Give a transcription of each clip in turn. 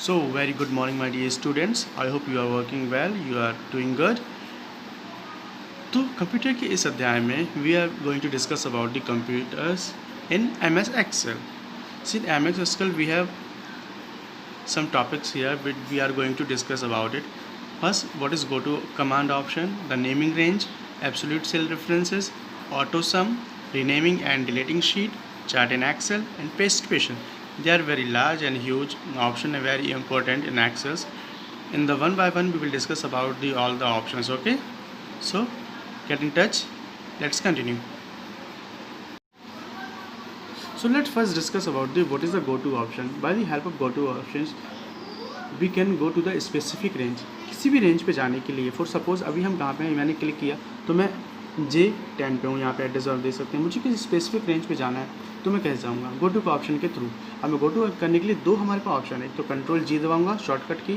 So, very good morning, my dear students. I hope you are working well, you are doing good. तो computer के इस अध्याय में we are going to discuss about the computers in MS Excel. So in MS Excel we have some topics here which we are going to discuss about it. First, what is go to command option, the naming range, absolute cell references, auto sum, renaming and deleting sheet, chart in Excel, and paste patient. They are very large and huge option and very important in Excel. In the one by one we will discuss about the all the options. Okay, so get in touch. Let's continue. So let's first discuss about the what is the go to option. By the help of go to options we can go to the specific range. किसी भी range पे जाने के लिए for suppose अभी हम कहाँ पे हैं, मैंने क्लिक किया तो मैं J10 पे हूँ, यहाँ पे एड्रेस दे सकते हैं. मुझे किसी स्पेसिफिक रेंज पे जाना है तो मैं कैसे जाऊँगा? गो टू का ऑप्शन के थ्रू. अब मैं गो टू करने के लिए दो हमारे पास ऑप्शन है. तो कंट्रोल G दबाऊँगा शॉर्टकट की.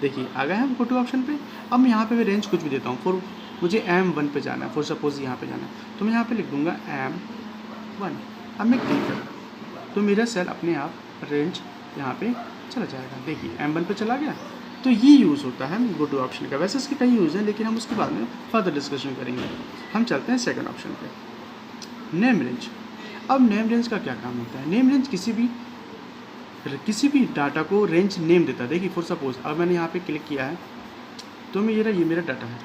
देखिए आ गए हम गो टू ऑप्शन पे. अब मैं यहाँ पे मैं रेंज कुछ भी देता हूँ. फॉर मुझे M1 पे जाना है, फॉर सपोज यहाँ पे जाना है तो मैं यहाँ पे लिख दूँगा M1. अब मैं क्लिक करूँ तो मेरा सेल अपने आप रेंज यहाँ पे चला जाएगा. देखिए M1 पे चला गया. तो ये यूज़ होता है गो टू ऑप्शन का. वैसे इसके कई यूज़ हैं लेकिन हम उसके बाद में फर्दर डिस्कशन करेंगे. हम चलते हैं सेकंड ऑप्शन पे, नेम रेंज. अब नेम रेंज का क्या काम होता है? नेम रेंज किसी भी डाटा को रेंज नेम देता है. देखिए फॉर सपोज अब मैंने यहाँ पे क्लिक किया है तो ये मेरा डाटा है.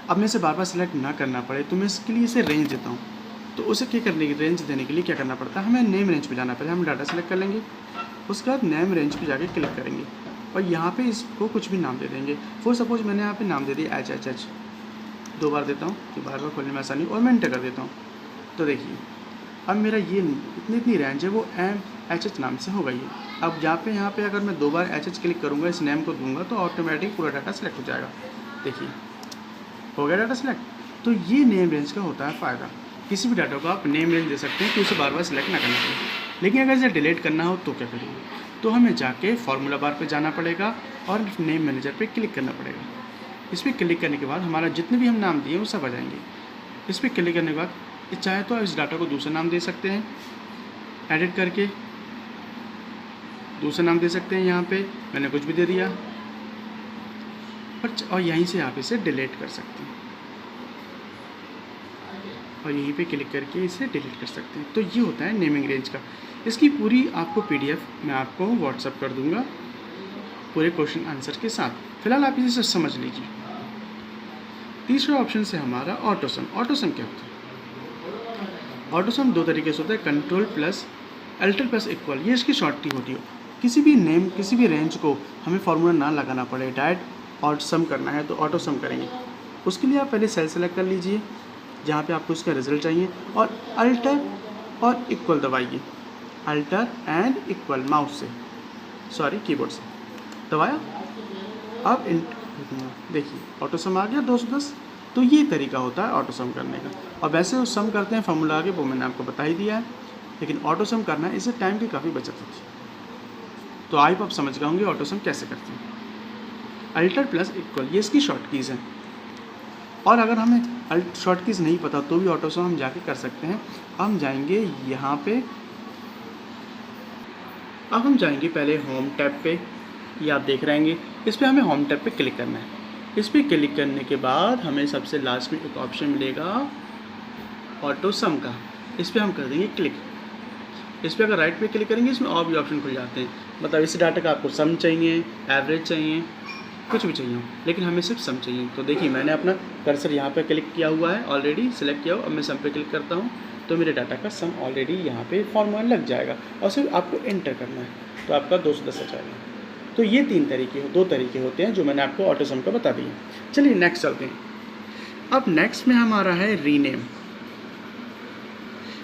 अब मैं इसे बार बार सेलेक्ट ना करना पड़े तो मैं इसके लिए इसे रेंज देता हूँ. तो उसे क्या करने की रेंज देने के लिए क्या करना पड़ता है? हमें नेम रेंज पे जाना. पहले हम डाटा सेलेक्ट कर लेंगे, उसके बाद नेम रेंज पे जाके क्लिक करेंगे और यहाँ पे इसको कुछ भी नाम दे देंगे. फॉर सपोज मैंने यहाँ पे नाम दे दिया HHH. दो बार देता हूँ कि बार बार खोलने में आसानी, और मैं एंटर कर देता हूँ. तो देखिए अब मेरा ये इतनी रेंज है वो MHH नाम से हो गई है. अब यहाँ पे अगर मैं दो बार HH क्लिक करूँगा, इस नेम को दूंगा तो ऑटोमेटिक पूरा डाटा सेलेक्ट हो जाएगा. देखिए हो गया डाटा सेलेक्ट. तो ये नेम रेंज का होता है फ़ायदा. किसी भी डाटा को आप नेम रेंज दे सकते हैं कि उसे बार बार सेलेक्ट ना करना पड़े. लेकिन अगर इसे डिलीट करना हो तो क्या करेंगे? तो हमें जाके फार्मूला बार पे जाना पड़ेगा और नेम मैनेजर पे क्लिक करना पड़ेगा. इस पर क्लिक करने के बाद हमारा जितने भी हम नाम दिए वो सब आ जाएंगे. इस पर क्लिक करने के बाद चाहे तो इस डाटा को दूसरा नाम दे सकते हैं, एडिट करके दूसरा नाम दे सकते हैं. यहाँ पे मैंने कुछ भी दे दिया और यहीं से आप इसे डिलीट कर सकते हैं और यहीं पे क्लिक करके इसे डिलीट कर सकते हैं. तो ये होता है नेमिंग रेंज का. इसकी पूरी आपको PDF मैं आपको व्हाट्सअप कर दूंगा पूरे क्वेश्चन आंसर के साथ. फिलहाल आप इसे समझ लीजिए. तीसरा ऑप्शन से हमारा ऑटो सम. ऑटो सम क्या होता है? ऑटो सम दो तरीके से होता है, control plus alter plus equal. ये इसकी शॉर्ट की होती है. किसी भी रेंज को हमें फार्मूला ना लगाना पड़े, डायरेक्ट ऑटो सम करना है तो ऑटो सम करेंगे. उसके लिए आप पहले सेल सेलेक्ट कर लीजिए जहाँ पे आपको इसका रिजल्ट चाहिए और अल्टर और इक्वल दबाइए. अल्टर एंड इक्वल माउस से, सॉरी कीबोर्ड से दबाया. अब देखिए ऑटो सम आ गया 210. तो ये तरीका होता है ऑटो सम करने का. और वैसे उस सम करते हैं फार्मूला आगे वो मैंने आपको बता ही दिया है, लेकिन ऑटो सम करना है, इससे टाइम की काफ़ी बचत होती है. तो आई आप समझ गए होंगे ऑटो सम कैसे करते हैं. अल्टर प्लस इक्वल ये इसकी शॉर्ट कीज़ हैं. और अगर हमें शॉर्ट कीज़ नहीं पता तो भी ऑटो सम हम जाके कर सकते हैं. हम जाएंगे यहाँ पे, अब हम जाएंगे पहले होम टैब पे. ये आप देख रहे हैं इस पर हमें होम टैब पे क्लिक करना है. इस पर क्लिक करने के बाद हमें सबसे लास्ट में एक ऑप्शन मिलेगा ऑटो सम का. इस पर हम कर देंगे क्लिक. इस पर अगर राइट पे क्लिक करेंगे इसमें और भी ऑप्शन खुल जाते हैं. मतलब इस डाटा का आपको सम चाहिए, एवरेज चाहिए, कुछ भी चाहिए हो, लेकिन हमें सिर्फ सम चाहिए. तो देखिए मैंने अपना कर्सर यहाँ पे क्लिक किया हुआ है, ऑलरेडी सिलेक्ट किया हुआ. अब मैं सम पे क्लिक करता हूँ तो मेरे डाटा का सम ऑलरेडी यहाँ पे फॉर्मूला लग जाएगा और सिर्फ आपको एंटर करना है तो आपका 210 आ जाएगा. तो ये दो तरीके होते हैं जो मैंने आपको ऑटो सम का बता दिए. चलिए नेक्स्ट चलते हैं. अब नेक्स्ट में हमारा है रीनेम.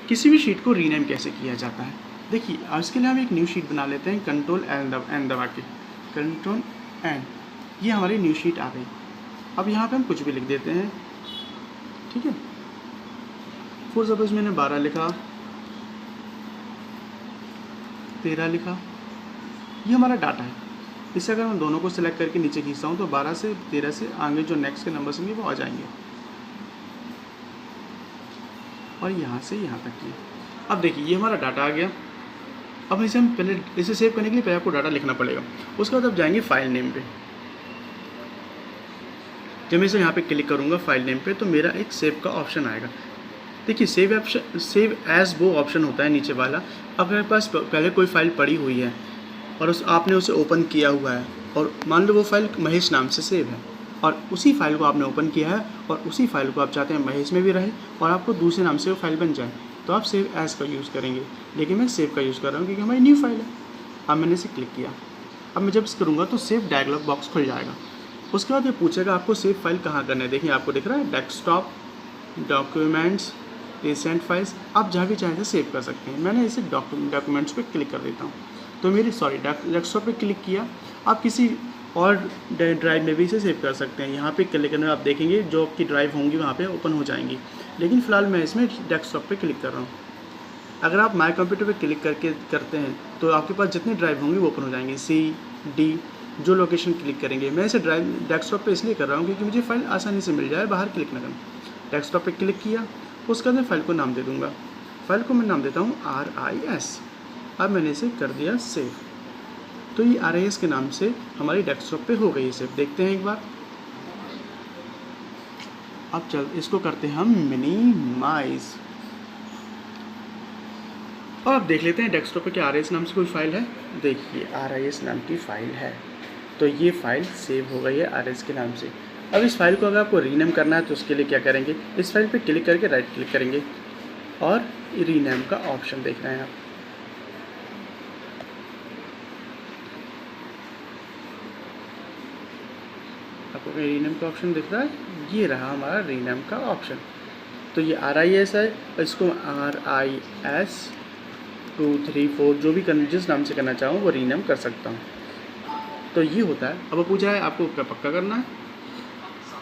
किसी भी शीट को रीनेम कैसे किया जाता है? देखिए इसके लिए हम एक न्यू शीट बना लेते हैं. कंट्रोल एन दबा के, कंट्रोल एन, ये हमारी न्यू शीट आ गई. अब यहाँ पे हम कुछ भी लिख देते हैं. ठीक है, फॉर सपोज मैंने 12 लिखा, 13 लिखा. ये हमारा डाटा है. इससे अगर मैं दोनों को सिलेक्ट करके नीचे खींचता हूँ तो 12 से 13 से आगे जो नेक्स्ट के नंबर्स होंगे वो आ जाएंगे और यहाँ से यहाँ तक की. अब देखिए ये हमारा डाटा आ गया. अब इसे हम पहले इसे सेव करने के लिए पहले आपको डाटा लिखना पड़ेगा। उसके बाद आप जाएंगे फाइल नेम पे। जब मैं इसे यहाँ पे क्लिक करूँगा फाइल नेम पे तो मेरा एक सेव का ऑप्शन आएगा। देखिए सेव एज वो ऑप्शन होता है नीचे वाला। अब मेरे पास पहले कोई फाइल पड़ी हुई है और आपने उसे ओपन किया हुआ है और मान लो वो फाइल महेश नाम से सेव है और उसी फाइल को आपने ओपन किया है और उसी फाइल को आप चाहते हैं महेश में भी रहे और आपको दूसरे नाम से वो फाइल बन जाए, तो आप सेव एज का यूज़ करेंगे। लेकिन मैं सेव का यूज़ कर रहा हूँ क्योंकि हमारी न्यू फाइल है। अब मैंने इसे क्लिक किया। अब मैं जब इस करूँगा तो सेव डायलॉग बॉक्स खुल जाएगा। उसके बाद ये पूछेगा आपको सेव फाइल कहाँ करना है। देखिए आपको दिख रहा है डेस्कटॉप, डॉक्यूमेंट्स, रिसेंट फाइल्स, आप जहाँ भी चाहें सेव कर सकते हैं। मैंने इसे डॉक्यूमेंट्स पे क्लिक कर देता हूँ तो मेरी डेस्कटॉप पे क्लिक किया। आप किसी और ड्राइव में भी इसे सेव कर सकते हैं। यहाँ पे क्लिक करने आप देखेंगे जो आपकी ड्राइव होंगी वहाँ पे ओपन हो जाएंगी, लेकिन फ़िलहाल मैं इसमें डेस्कटॉप पे क्लिक कर रहा हूँ। अगर आप माई कंप्यूटर पे क्लिक करके करते हैं तो आपके पास जितने ड्राइव होंगे वो ओपन हो जाएंगे, C, D, जो लोकेशन क्लिक करेंगे। मैं इसे डेस्कटॉप पे इसलिए कर रहा हूँ क्योंकि मुझे फाइल आसानी से मिल जाए, बाहर क्लिक ना करें। डेस्कटॉप पे क्लिक किया, उसके बाद मैं फाइल को नाम दे दूँगा। फाइल को मैं नाम देता हूँ RIS। अब मैंने इसे कर दिया सेव, तो ये RIS के नाम से हमारी डेस्कटॉप पे हो गई है सेव। देखते हैं एक बार। अब चल इसको करते हैं हम मिनिमाइज और अब देख लेते हैं डेस्कटॉप पे क्या RIS नाम से कोई फाइल है। देखिए RIS नाम की फ़ाइल है, तो ये फ़ाइल सेव हो गई है RIS के नाम से। अब इस फाइल को अगर आपको रीनेम करना है तो उसके लिए क्या करेंगे, इस फाइल पे क्लिक करके राइट क्लिक करेंगे और रीनेम का ऑप्शन देख रहे हैं आप। आपको रीनेम का ऑप्शन दिख रहा है, ये रहा हमारा रीनेम का ऑप्शन। तो ये RIS है, इसको RIS 2 3 4 जो भी जिस नाम से करना चाहूँ वो रीनेम कर सकता हूँ। तो ये होता है। अब वो पूछा है आपको क्या पक्का करना है,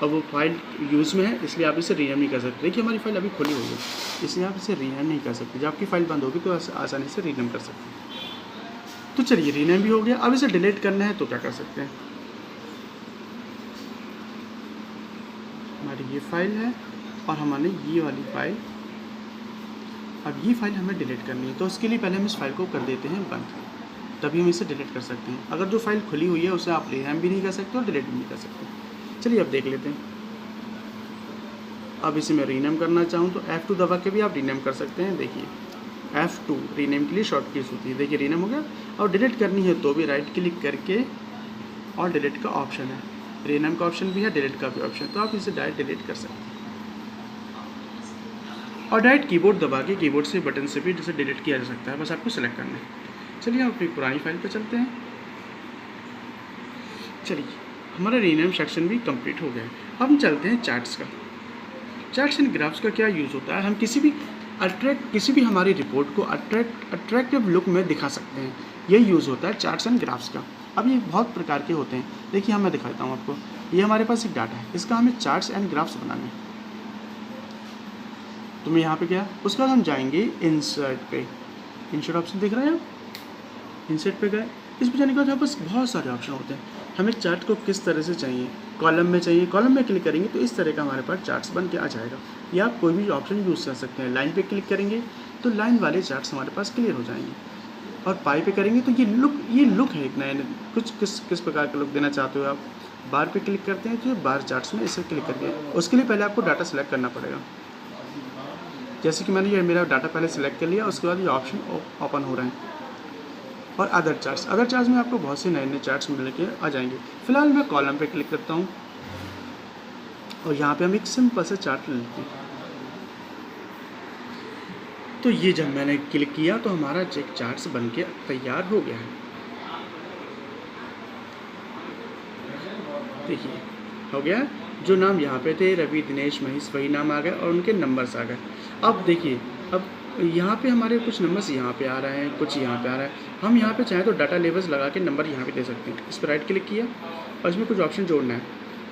अब वो फाइल यूज़ में है इसलिए आप इसे रीनेम नहीं कर सकते। देखिए हमारी फाइल अभी खुली हुई है इसलिए आप इसे रीनेम नहीं कर सकते। जब आपकी फ़ाइल बंद होगी तो आसानी से रीनेम कर सकते हैं। तो चलिए रीनेम भी हो गया। अब इसे डिलीट करना है तो क्या कर सकते हैं, हमारी ये फाइल है और हमारे ये वाली फ़ाइल, अब ये फाइल हमें डिलीट करनी है तो उसके लिए पहले हम इस फाइल को कर देते हैं बंद, तभी हम इसे डिलीट कर सकते हैं। अगर जो फाइल खुली हुई है उसे आप रीनेम भी नहीं कर सकते और डिलीट भी नहीं कर सकते। चलिए अब देख लेते हैं। अब इसे मैं रीनेम करना चाहूँ तो F2 दबा के भी आप रीनेम कर सकते हैं। देखिए F2 रीनेम के लिए शॉर्ट कीज होती है। देखिए रीनेम हो गया। और डिलीट करनी है तो भी राइट क्लिक करके और डिलीट का ऑप्शन है, रीनेम का ऑप्शन भी है, डिलीट का भी ऑप्शन, तो आप इसे डायरेक्ट डिलीट कर सकते हैं। और डायरेक्ट कीबोर्ड दबा के कीबोर्ड से बटन से भी इसे डिलीट किया जा सकता है, बस आपको सेलेक्ट करना है। चलिए हम अपनी पुरानी फाइल पर चलते हैं। चलिए हमारा रीनेम सेक्शन भी कंप्लीट हो गया है। अब हम चलते हैं चार्ट्स का। चार्ट्स एंड ग्राफ्स का क्या यूज़ होता है, हम किसी भी हमारी रिपोर्ट को अट्रैक्टिव लुक में दिखा सकते हैं। यही यूज़ होता है चार्ट्स एंड ग्राफ्स का। अब ये बहुत प्रकार के होते हैं। देखिए मैं दिखाता हूँ आपको। ये हमारे पास एक डाटा है, इसका हमें चार्ट्स एंड ग्राफ्स बनाना है। तो मैं यहाँ पे गया, उसके बाद हम जाएंगे इंसर्ट पे। इंसर्ट ऑप्शन दिख रहा है, इंसर्ट पे गए। इस पर जाने के बाद यहाँ पास बहुत सारे ऑप्शन होते हैं। हमें चार्ट को किस तरह से चाहिए, कॉलम में चाहिए, कॉलम में क्लिक करेंगे तो इस तरह का हमारे पास चार्ट्स बन के आ जाएगा। या आप कोई भी ऑप्शन यूज़ कर सकते हैं। लाइन पे क्लिक करेंगे तो लाइन वाले चार्ट्स हमारे पास क्लियर हो जाएंगे। और पाई पे करेंगे तो ये लुक है एक नया, कुछ किस प्रकार का लुक देना चाहते हो आप। बार पे क्लिक करते हैं तो बार चार्ट्स में इसे क्लिक करके, उसके लिए पहले आपको डाटा सेलेक्ट करना पड़ेगा। जैसे कि मैंने ये मेरा डाटा पहले सेलेक्ट कर लिया, उसके बाद ये ऑप्शन ओपन हो रहे हैं। और अदर चार्ट्स में आपको बहुत से नए चार्ट्स मिल के आ जाएंगे। फिलहाल मैं कॉलम पे क्लिक करता हूँ और यहाँ पे हम एक सिंपल सा चार्ट लेते हैं। तो ये जब मैंने क्लिक किया तो हमारा चेक चार्ट्स बन के तैयार हो गया है। देखिए हो गया। जो नाम यहाँ पे थे रवि, दिनेश, महेश, वही नाम आ गए और उनके नंबर्स आ गए। अब देखिए अब यहाँ पे हमारे कुछ नंबर्स यहाँ पे आ रहे हैं, कुछ यहाँ पे आ रहा है। हम यहाँ पे चाहें तो डाटा लेबल्स लगा के नंबर यहाँ पे दे सकते हैं। इस पर राइट क्लिक किया और इसमें कुछ ऑप्शन जोड़ना है।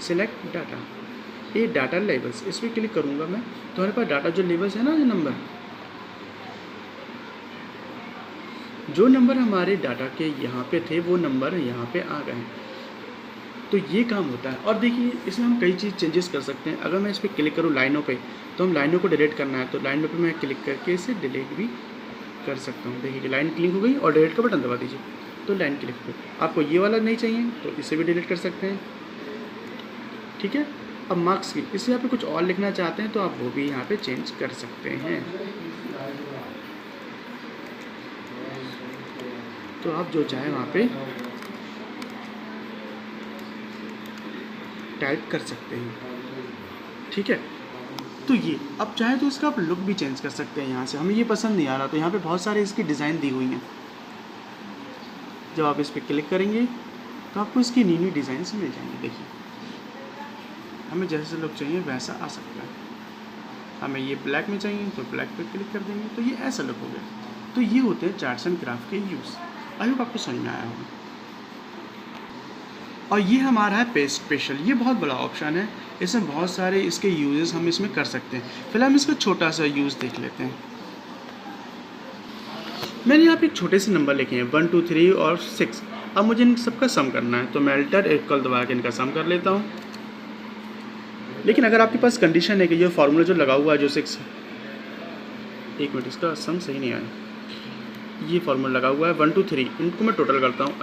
सिलेक्ट डाटा, ये डाटा लेबल्स, इस पर क्लिक करूँगा मैं तो हमारे पास डाटा जो लेबल्स है ना, जो नंबर हमारे डाटा के यहाँ पे थे वो नंबर यहाँ पे आ गए। तो ये काम होता है। और देखिए इसमें हम कई चीज़ चेंजेस कर सकते हैं। अगर मैं इस पर क्लिक करूँ लाइनों पे, तो हम लाइनों को डिलीट करना है तो लाइनों पे मैं क्लिक करके इसे डिलीट भी कर सकता हूँ। देखिए लाइन क्लिक हो गई और डिलीट का बटन दबा दीजिए तो लाइन क्लिक हो गई। आपको ये वाला नहीं चाहिए तो इसे भी डिलीट कर सकते हैं, ठीक है। अब मार्क्स की इसे यहाँ पे कुछ और लिखना चाहते हैं तो आप वो भी यहाँ पे चेंज कर सकते हैं। तो आप जो चाहे वहाँ पे टाइप कर सकते हैं, ठीक है। तो ये अब चाहे तो इसका आप लुक भी चेंज कर सकते हैं। यहाँ से हमें ये पसंद नहीं आ रहा तो यहाँ पे बहुत सारे इसकी डिज़ाइन दी हुई हैं। जब आप इस पर क्लिक करेंगे तो आपको इसकी न्यू न्यू डिज़ाइंस मिल जाएंगे। देखिए हमें जैसे लुक चाहिए वैसा आ सकता है। हमें ये ब्लैक में चाहिए तो ब्लैक पे क्लिक कर देंगे तो ये ऐसा लुक हो गया। तो ये होते हैं चार्ट्स एंड ग्राफ के यूज़। आई होप आपको समझ में आया होगा। और ये हमारा है पेस्ट स्पेशल। ये बहुत बड़ा ऑप्शन है, इसमें बहुत सारे इसके यूजेस हम इसमें कर सकते हैं। फिलहाल हम इसका छोटा सा यूज़ देख लेते हैं। मैंने यहाँ पे एक छोटे से नंबर लिखे हैं 1 2 3 और 6। अब मुझे इन सबका सम करना है तो मैं अल्टर इक्वल दबा के इनका सम कर लेता हूँ। लेकिन अगर आपके पास कंडीशन है कि ये फार्मूला जो लगा हुआ है जो 6, एक मिनट इसका सम सही नहीं आया, ये फार्मूला लगा हुआ है 1 2 3, इनको मैं टोटल करता हूँ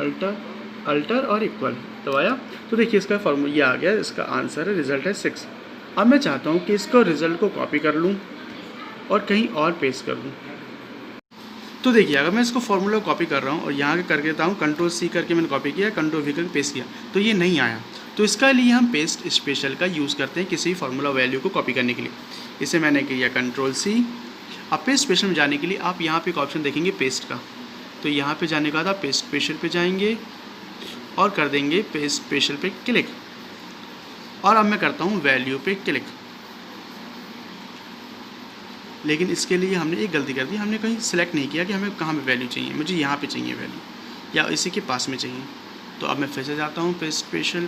अल्टर और इक्वल दबाया तो देखिए इसका फार्मूला ये आ गया। इसका आंसर है, रिजल्ट है 6। अब मैं चाहता हूँ कि इसको रिजल्ट को कॉपी कर लूँ और कहीं और पेस्ट कर दूँ। तो देखिए अगर मैं इसको फार्मूला कॉपी कर रहा हूँ और यहाँ कर देता हूँ कंट्रोल C करके मैंने कॉपी किया, कंट्रोल V करके पेस्ट किया तो ये नहीं आया। तो इसका लिए हम पेस्ट स्पेशल का यूज़ करते हैं किसी फार्मूला वैल्यू को कॉपी करने के लिए। इसे मैंने किया कंट्रोल C। अब पेस्ट स्पेशल में जाने के लिए आप यहाँ पे एक ऑप्शन देखेंगे पेस्ट का, तो यहाँ पे जाने के बाद आप पेस्ट स्पेशल पे जाएंगे और कर देंगे पेस्ट स्पेशल पे क्लिक। और अब मैं करता हूँ वैल्यू पे क्लिक। लेकिन इसके लिए हमने एक गलती कर दी, हमने कहीं सिलेक्ट नहीं किया कि हमें कहाँ पे वैल्यू चाहिए। मुझे यहाँ पे चाहिए वैल्यू या इसी के पास में चाहिए। तो अब मैं फिर से जाता हूँ पेस्ट स्पेशल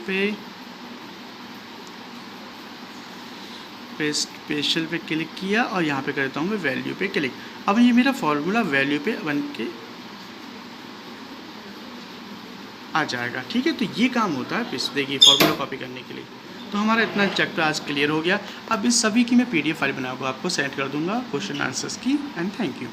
पे क्लिक किया और यहाँ पे करता हूँ मैं वैल्यू पे क्लिक। अब ये मेरा फॉर्मूला वैल्यू पे बन के आ जाएगा, ठीक है। तो ये काम होता है पेस्ट, देखिए फॉर्मूला कॉपी करने के लिए। तो हमारा इतना चैप्टर आज क्लियर हो गया। अब इस सभी की मैं PDF फाइल बनाऊंगा, आपको सेंड कर दूंगा क्वेश्चन आंसर्स की। And thank you.